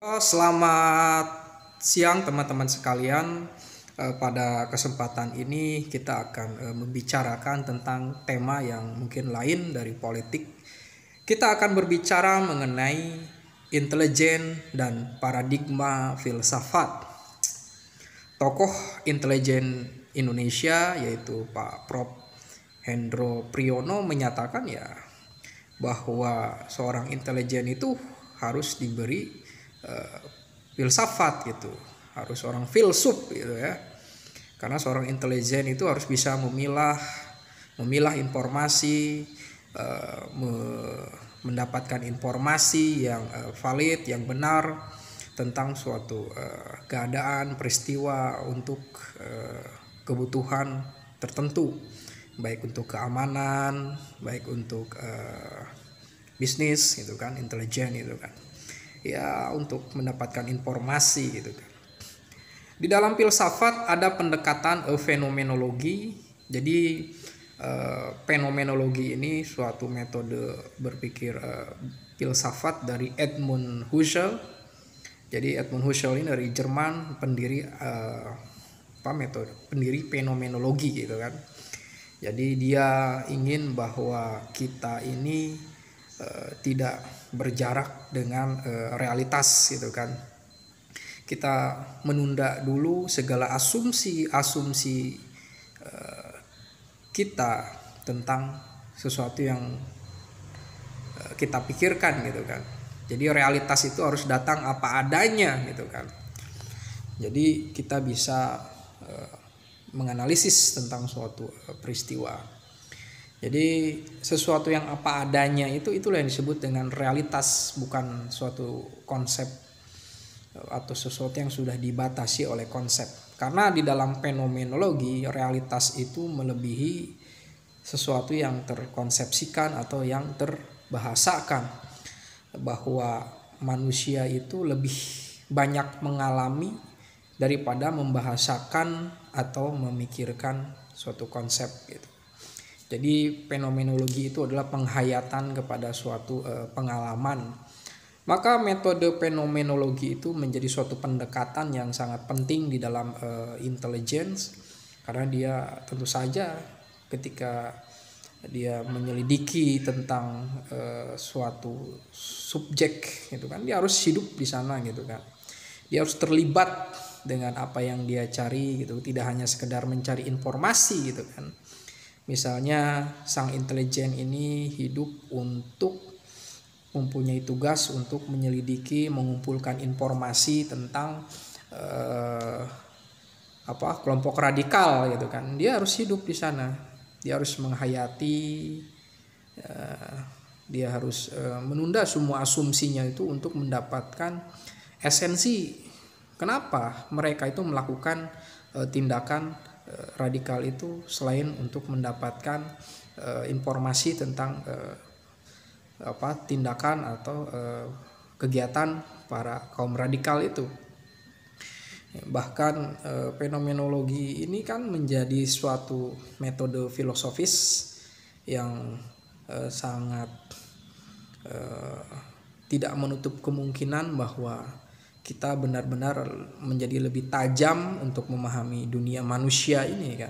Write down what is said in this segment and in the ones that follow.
Selamat siang teman-teman sekalian. Pada kesempatan ini kita akan membicarakan tentang tema yang mungkin lain dari politik. Kita akan berbicara mengenai intelijen dan paradigma filsafat. Tokoh intelijen Indonesia yaitu Pak Prof. Hendro Priyono menyatakan bahwa seorang intelijen itu harus diberi filsafat gitu, harus orang filsuf gitu ya, karena seorang intelijen itu harus bisa memilah informasi, mendapatkan informasi yang valid, yang benar tentang suatu keadaan, peristiwa untuk kebutuhan tertentu, baik untuk keamanan, baik untuk bisnis gitu kan, intelijen gitu kan. Untuk mendapatkan informasi gitu kan. Di dalam filsafat ada pendekatan fenomenologi. Jadi fenomenologi ini suatu metode berpikir filsafat dari Edmund Husserl. Jadi Edmund Husserl ini dari Jerman, pendiri pendiri fenomenologi gitu kan. Jadi dia ingin bahwa kita ini tidak berjarak dengan realitas gitu kan. Kita menunda dulu segala asumsi kita tentang sesuatu yang kita pikirkan gitu kan. Jadi realitas itu harus datang apa adanya gitu kan. Jadi kita bisa menganalisis tentang suatu peristiwa. Jadi sesuatu yang apa adanya itulah yang disebut dengan realitas, bukan suatu konsep atau sesuatu yang sudah dibatasi oleh konsep. Karena di dalam fenomenologi realitas itu melebihi sesuatu yang terkonsepsikan atau yang terbahasakan, bahwa manusia itu lebih banyak mengalami daripada membahasakan atau memikirkan suatu konsep gitu. Jadi fenomenologi itu adalah penghayatan kepada suatu pengalaman. Maka metode fenomenologi itu menjadi suatu pendekatan yang sangat penting di dalam intelligence, karena dia tentu saja ketika dia menyelidiki tentang suatu subjek gitu kan, dia harus hidup di sana gitu kan. Dia harus terlibat dengan apa yang dia cari gitu, tidak hanya sekedar mencari informasi gitu kan. Misalnya sang intelijen ini hidup untuk mempunyai tugas untuk menyelidiki, mengumpulkan informasi tentang kelompok radikal gitu kan. Dia harus hidup di sana. Dia harus menghayati, dia harus menunda semua asumsinya itu untuk mendapatkan esensi kenapa mereka itu melakukan tindakan radikal itu, selain untuk mendapatkan informasi tentang tindakan atau kegiatan para kaum radikal itu. Bahkan fenomenologi ini kan menjadi suatu metode filosofis yang sangat tidak menutup kemungkinan bahwa kita benar-benar menjadi lebih tajam untuk memahami dunia manusia ini kan.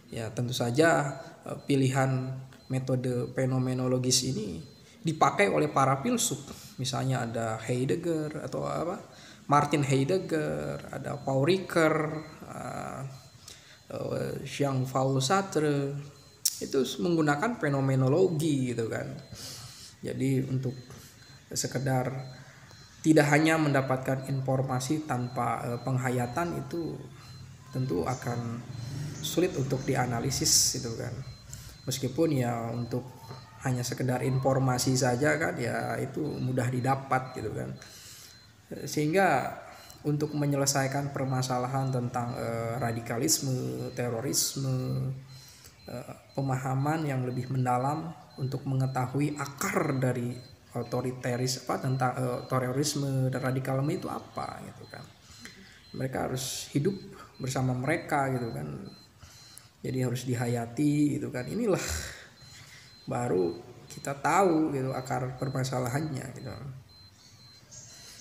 Ya tentu saja pilihan metode fenomenologis ini dipakai oleh para filsuf. Misalnya ada Heidegger atau Martin Heidegger, ada Paul Ricoeur, Jean-Paul Sartre, itu menggunakan fenomenologi gitu kan. Jadi untuk sekedar tidak hanya mendapatkan informasi tanpa penghayatan itu tentu akan sulit untuk dianalisis gitu kan. Meskipun untuk hanya sekedar informasi saja kan itu mudah didapat gitu kan. Sehingga untuk menyelesaikan permasalahan tentang radikalisme, terorisme, pemahaman yang lebih mendalam untuk mengetahui akar dari tentang terorisme dan radikalisme itu apa gitu kan. Mereka harus hidup bersama mereka gitu kan. Jadi harus dihayati gitu kan. Inilah baru kita tahu gitu akar permasalahannya gitu.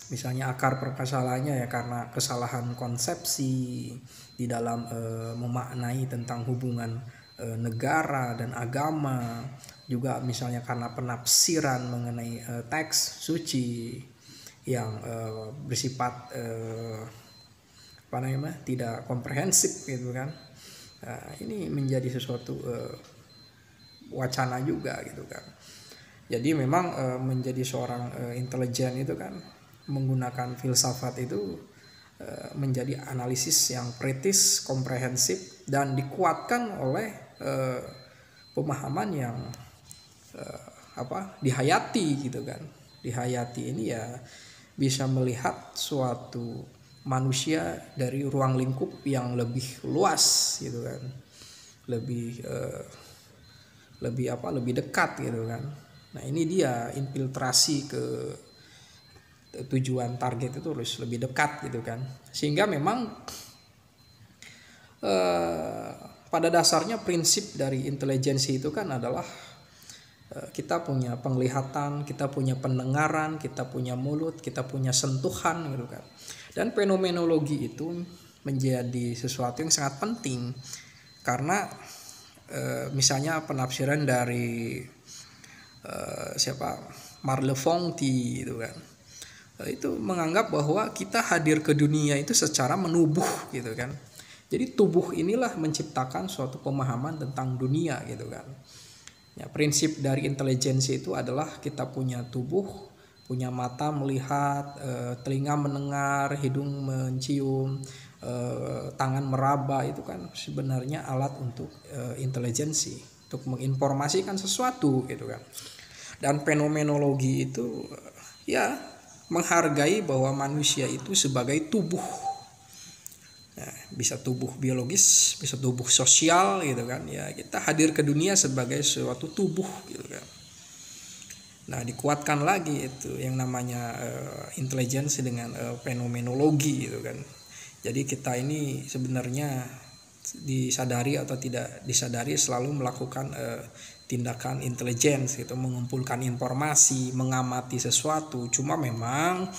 Misalnya akar permasalahannya ya karena kesalahan konsepsi di dalam memaknai tentang hubungan negara dan agama, juga misalnya karena penafsiran mengenai teks suci yang bersifat apa namanya, tidak komprehensif gitu kan. Ini menjadi sesuatu wacana juga gitu kan. Jadi memang menjadi seorang intelijen itu kan menggunakan filsafat itu menjadi analisis yang kritis, komprehensif, dan dikuatkan oleh pemahaman yang dihayati gitu kan. Dihayati ini ya bisa melihat suatu manusia dari ruang lingkup yang lebih luas gitu kan, lebih dekat gitu kan. Nah ini dia infiltrasi ke tujuan target itu harus lebih dekat gitu kan, sehingga memang pada dasarnya prinsip dari intelijensi itu kan adalah kita punya penglihatan, kita punya pendengaran, kita punya mulut, kita punya sentuhan gitu kan. Dan fenomenologi itu menjadi sesuatu yang sangat penting karena misalnya penafsiran dari Merleau-Ponty gitu kan, itu menganggap bahwa kita hadir ke dunia itu secara menubuh gitu kan. Jadi tubuh inilah menciptakan suatu pemahaman tentang dunia gitu kan. Ya, prinsip dari intelijensi itu adalah kita punya tubuh, punya mata melihat, telinga mendengar, hidung mencium, tangan meraba, itu kan sebenarnya alat untuk intelijensi, untuk menginformasikan sesuatu gitu kan. Dan fenomenologi itu ya menghargai bahwa manusia itu sebagai tubuh. Nah, bisa tubuh biologis, bisa tubuh sosial gitu kan. Ya, kita hadir ke dunia sebagai suatu tubuh gitu kan. Nah, dikuatkan lagi itu yang namanya intelijensi dengan fenomenologi gitu kan. Jadi kita ini sebenarnya disadari atau tidak disadari selalu melakukan tindakan intelijen gitu, mengumpulkan informasi, mengamati sesuatu. Cuma memang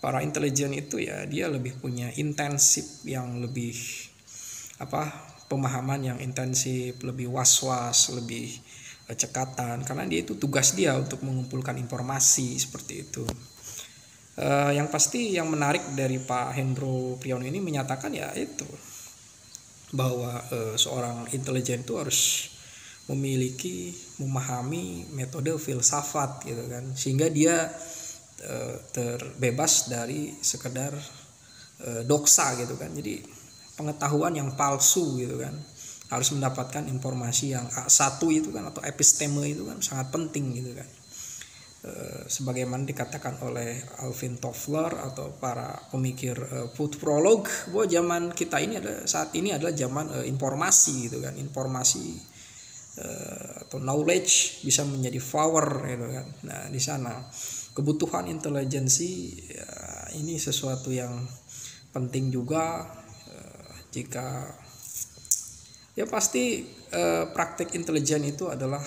para intelijen itu ya dia lebih punya intensif yang lebih pemahaman yang intensif, lebih was-was, lebih cekatan, karena dia itu tugas dia untuk mengumpulkan informasi seperti itu. Yang pasti yang menarik dari Pak Hendro Priyono ini menyatakan ya itu bahwa seorang intelijen itu harus memahami metode filsafat gitu kan, sehingga dia terbebas dari sekedar doksa gitu kan. Jadi pengetahuan yang palsu gitu kan, harus mendapatkan informasi yang satu itu kan, atau episteme itu kan sangat penting gitu kan. Sebagaimana dikatakan oleh Alvin Toffler atau para pemikir futurolog bahwa zaman kita ini saat ini adalah zaman informasi gitu kan. Informasi atau knowledge bisa menjadi power gitu kan. Nah di sana kebutuhan intelijensi ya, ini sesuatu yang penting juga. Jika ya pasti praktik intelijen itu adalah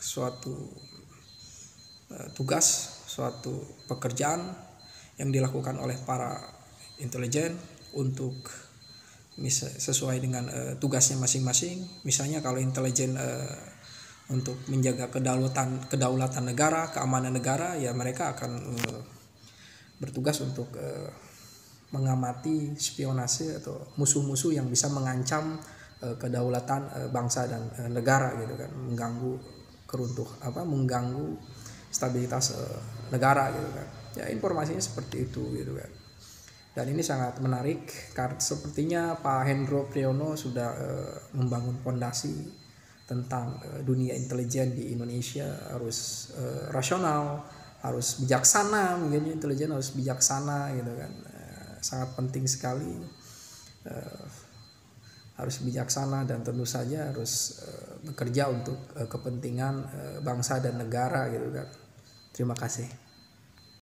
suatu tugas, suatu pekerjaan yang dilakukan oleh para intelijen untuk sesuai dengan tugasnya masing-masing. Misalnya kalau intelijen untuk menjaga kedaulatan negara, keamanan negara, ya mereka akan bertugas untuk mengamati spionase atau musuh-musuh yang bisa mengancam kedaulatan bangsa dan negara gitu kan, mengganggu stabilitas negara gitu kan. Ya informasinya seperti itu gitu kan. Dan ini sangat menarik karena sepertinya Pak Hendro Priyono sudah membangun fondasi tentang dunia intelijen di Indonesia. Harus rasional, harus bijaksana, mungkin intelijen harus bijaksana gitu kan. Sangat penting sekali, harus bijaksana dan tentu saja harus bekerja untuk kepentingan bangsa dan negara gitu kan. Terima kasih.